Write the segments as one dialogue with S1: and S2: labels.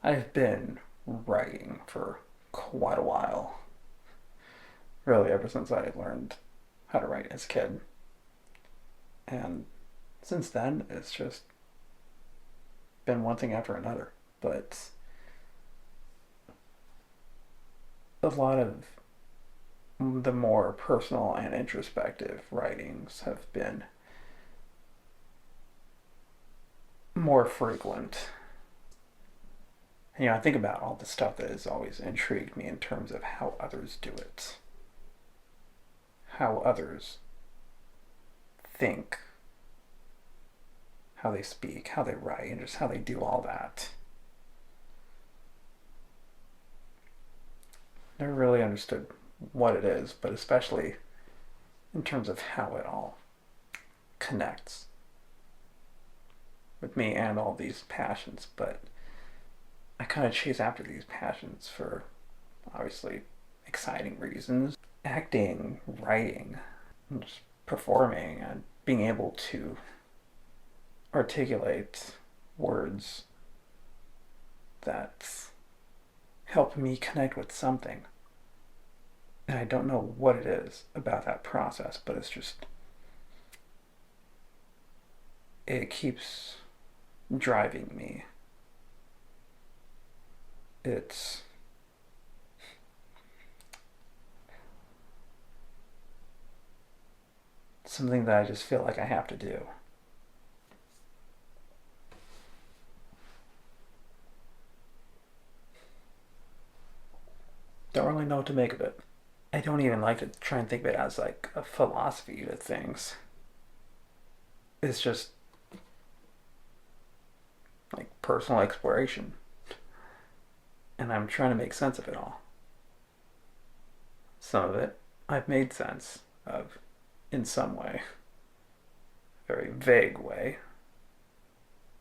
S1: I've been writing for quite a while. Really, ever since I learned how to write as a kid. And since then, it's just been one thing after another. But a lot of the more personal and introspective writings have been more frequent. I think about all the stuff that has always intrigued me in terms of how others do it, how others think, how they speak, how they write, and just how they do all that. Never really understood what it is, but especially in terms of how it all connects with me and all these passions. But I kind of chase after these passions for obviously exciting reasons. Acting, writing, just performing, and being able to articulate words that help me connect with something. And I don't know what it is about that process, but it keeps driving me. It's something that I just feel like I have to do. Don't really know what to make of it. I don't even like to try and think of it as like a philosophy to things. It's just like personal exploration. And I'm trying to make sense of it all. Some of it I've made sense of in some way, very vague way,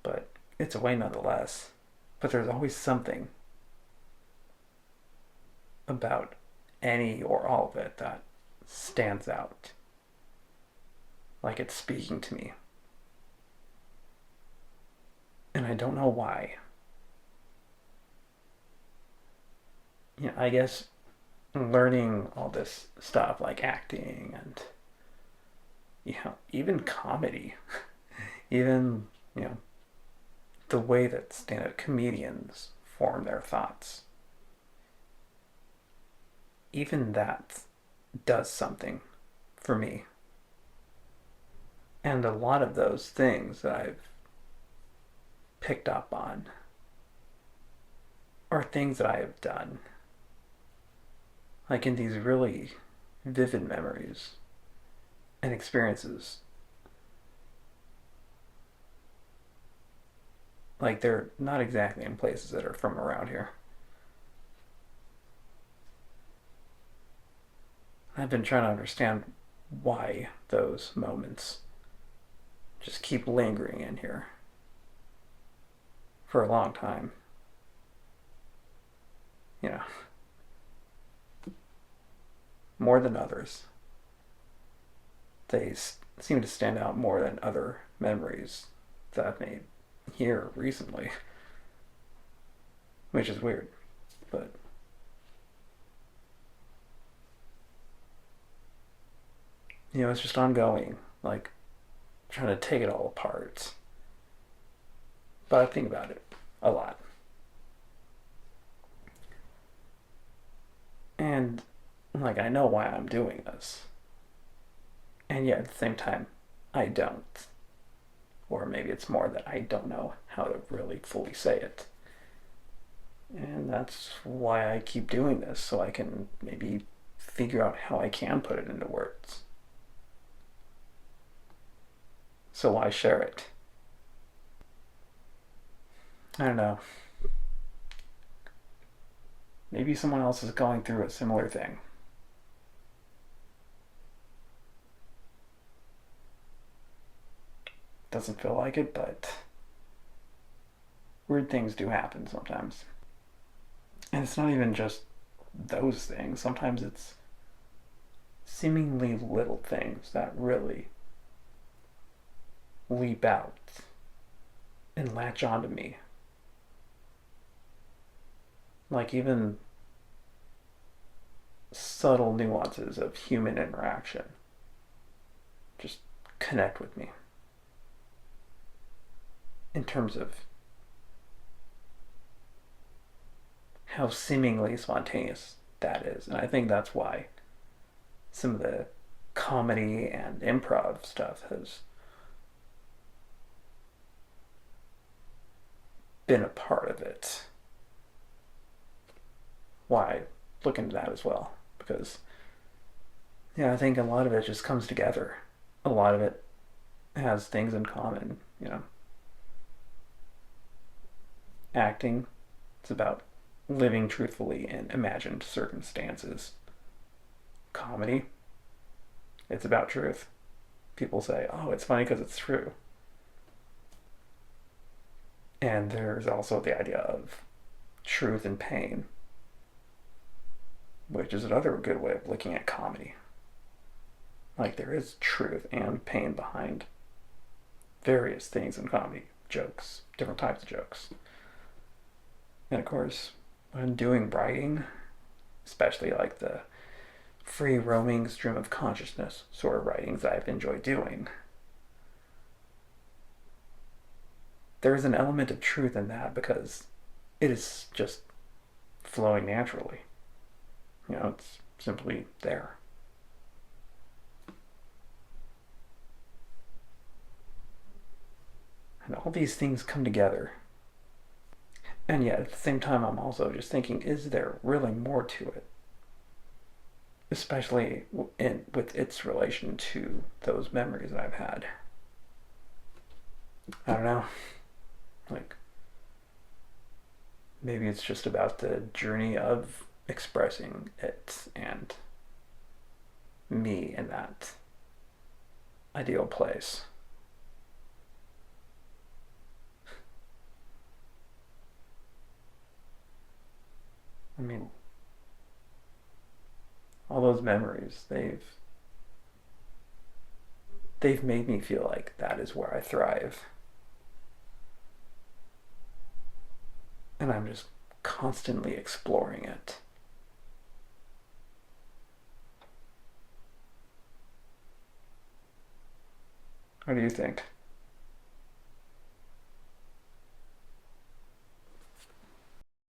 S1: but it's a way nonetheless. But there's always something about any or all of it that stands out, like it's speaking to me. And I don't know why. I guess learning all this stuff like acting and even comedy, even the way that stand-up comedians form their thoughts, even that does something for me. And a lot of those things that I've picked up on are things that I have done, like in these really vivid memories and experiences. Like they're not exactly in places that are from around here. I've been trying to understand why those moments just keep lingering in here for a long time. You know, more than others. They seem to stand out more than other memories that I've made here recently, which is weird. But, it's just ongoing, like trying to take it all apart. But I think about it a lot. And, like, I know why I'm doing this. And yet, at the same time, I don't. Or maybe it's more that I don't know how to really fully say it. And that's why I keep doing this, so I can maybe figure out how I can put it into words. So why share it? I don't know. Maybe someone else is going through a similar thing. Doesn't feel like it, but weird things do happen sometimes. And it's not even just those things. Sometimes it's seemingly little things that really leap out and latch onto me. Like, even subtle nuances of human interaction just connect with me in terms of how seemingly spontaneous that is. And I think that's why some of the comedy and improv stuff has been a part of it. Why look into that as well? Because, yeah, I think a lot of it just comes together. A lot of it has things in common. Acting, it's about living truthfully in imagined circumstances. Comedy, it's about truth. People say, oh, it's funny because it's true. And there's also the idea of truth and pain, which is another good way of looking at comedy. Like, there is truth and pain behind various things in comedy, jokes, different types of jokes. And of course, when doing writing, especially like the free roaming stream of consciousness sort of writings I've enjoyed doing, there is an element of truth in that because it is just flowing naturally. It's simply there. And all these things come together. And yet, at the same time, I'm also just thinking, is there really more to it? Especially with its relation to those memories I've had. I don't know. Like, maybe it's just about the journey of expressing it and me in that ideal place. I mean, all those memories, they've made me feel like that is where I thrive. And I'm just constantly exploring it. What do you think?